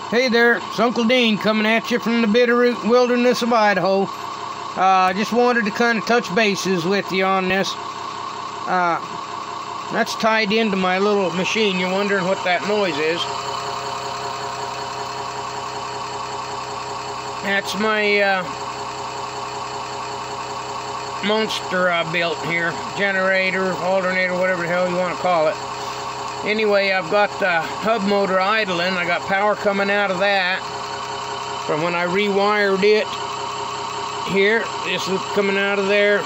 Hey there, it's Uncle Dean coming at you from the Bitterroot Wilderness of Idaho. Just wanted to kind of touch bases with you on this. That's tied into my little machine. You're wondering what that noise is. That's my monster I built here. Generator, alternator, whatever the hell you want to call it. Anyway, I've got the hub motor idling. I got power coming out of that from when I rewired it here. This is coming out of there,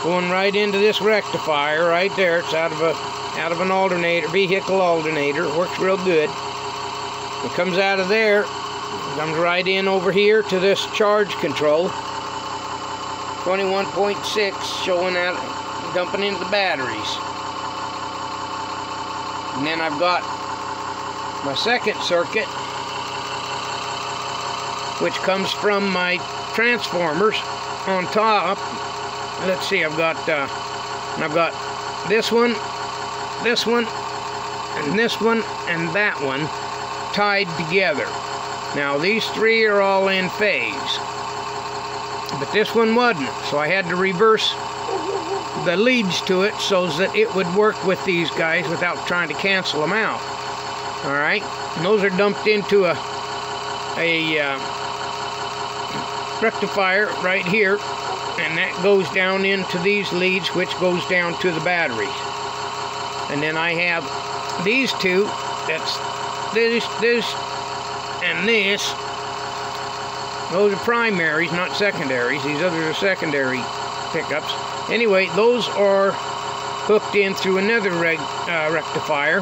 going right into this rectifier right there. It's out of an alternator, vehicle alternator. It works real good. It comes out of there, comes right in over here to this charge control. 21.6 showing out, dumping into the batteries. And then I've got my second circuit, which comes from my transformers on top. Let's see, I've got this one, and this one, and that one tied together. Now these three are all in phase, but this one wasn't, so I had to reverse the leads to it so that it would work with these guys without trying to cancel them out. Alright, and those are dumped into a rectifier right here, and that goes down into these leads, which goes down to the batteries. And then I have these two, that's this, and this. Those are primaries, not secondaries. These others are secondary pickups. Anyway, those are hooked in through another rectifier,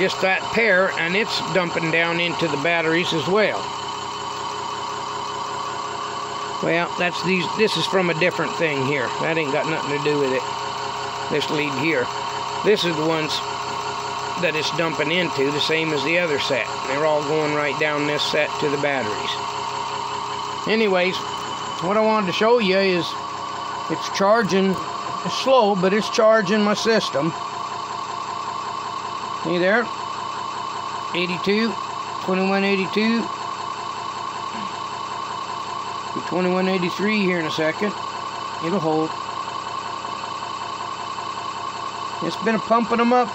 just that pair, and it's dumping down into the batteries as well. Well, this is from a different thing here. That ain't got nothing to do with it. This lead here. This is the ones that it's dumping into, the same as the other set. They're all going right down this set to the batteries. Anyways, what I wanted to show you is it's charging. It's slow, but it's charging my system. See there? 82, 2182. 2183 here in a second. It'll hold. It's been pumping them up.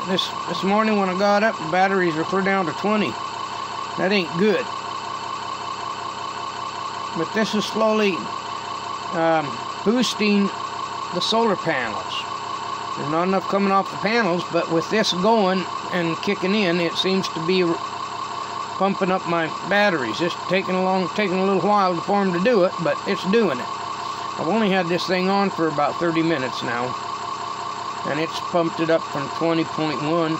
This morning when I got up, the batteries are clear down to 20. That ain't good. But this is slowly boosting the solar panels. There's not enough coming off the panels, but with this going and kicking in, it seems to be pumping up my batteries. It's taking a little while for them to do it, but it's doing it. I've only had this thing on for about 30 minutes now, and it's pumped it up from 20.1,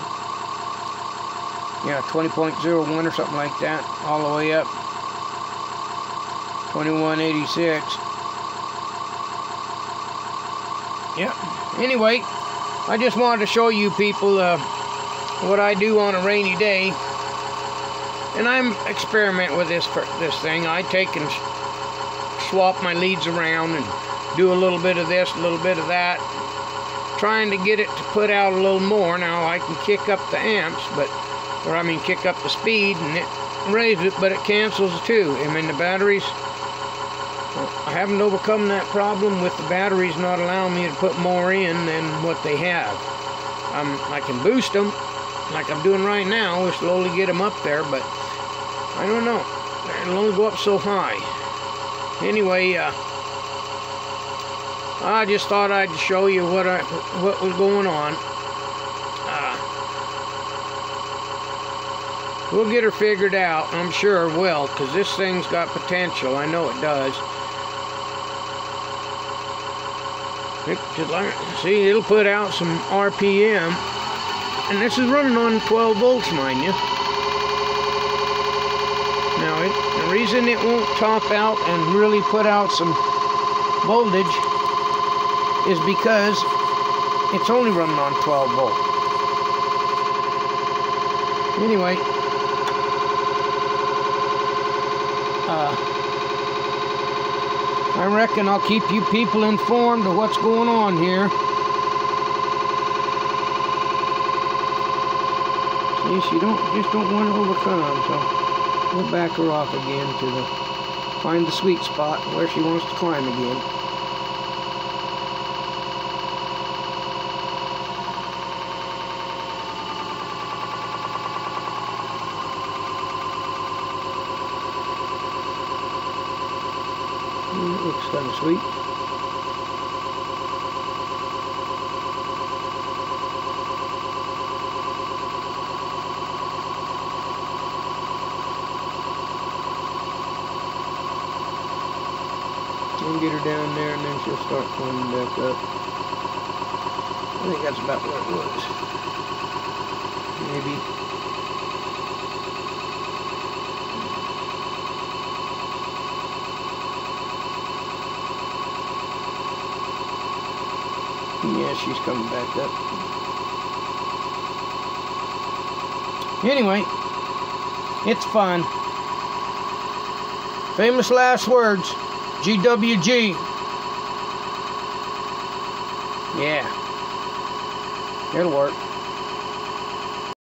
yeah, 20.01 or something like that, all the way up 2186. Yeah. Anyway, I just wanted to show you people what I do on a rainy day, and I'm experimenting with this thing. I take and swap my leads around and do a little bit of this, a little bit of that, trying to get it to put out a little more. Now I can kick up the amps, kick up the speed and it raise it, but it cancels too. I mean, the batteries, I haven't overcome that problem with the batteries not allowing me to put more in than what they have. I can boost them like I'm doing right now. We'll slowly get them up there, but I don't know. It'll only go up so high. Anyway, I just thought I'd show you what was going on. We'll get her figured out. I'm sure it will, because this thing's got potential. I know it does. See, it'll put out some RPM, and this is running on 12 volts, mind you. Now, the reason it won't top out and really put out some voltage is because it's only running on 12 volt. Anyway, I reckon I'll keep you people informed of what's going on here. See, she just don't want to overcome, so we'll back her off again to find the sweet spot where she wants to climb again. It looks kind of sweet. We'll get her down there and then she'll start climbing back up. I think that's about where it was. Maybe. Yeah, she's coming back up. Anyway, it's fun. Famous last words. GWG. Yeah. It'll work.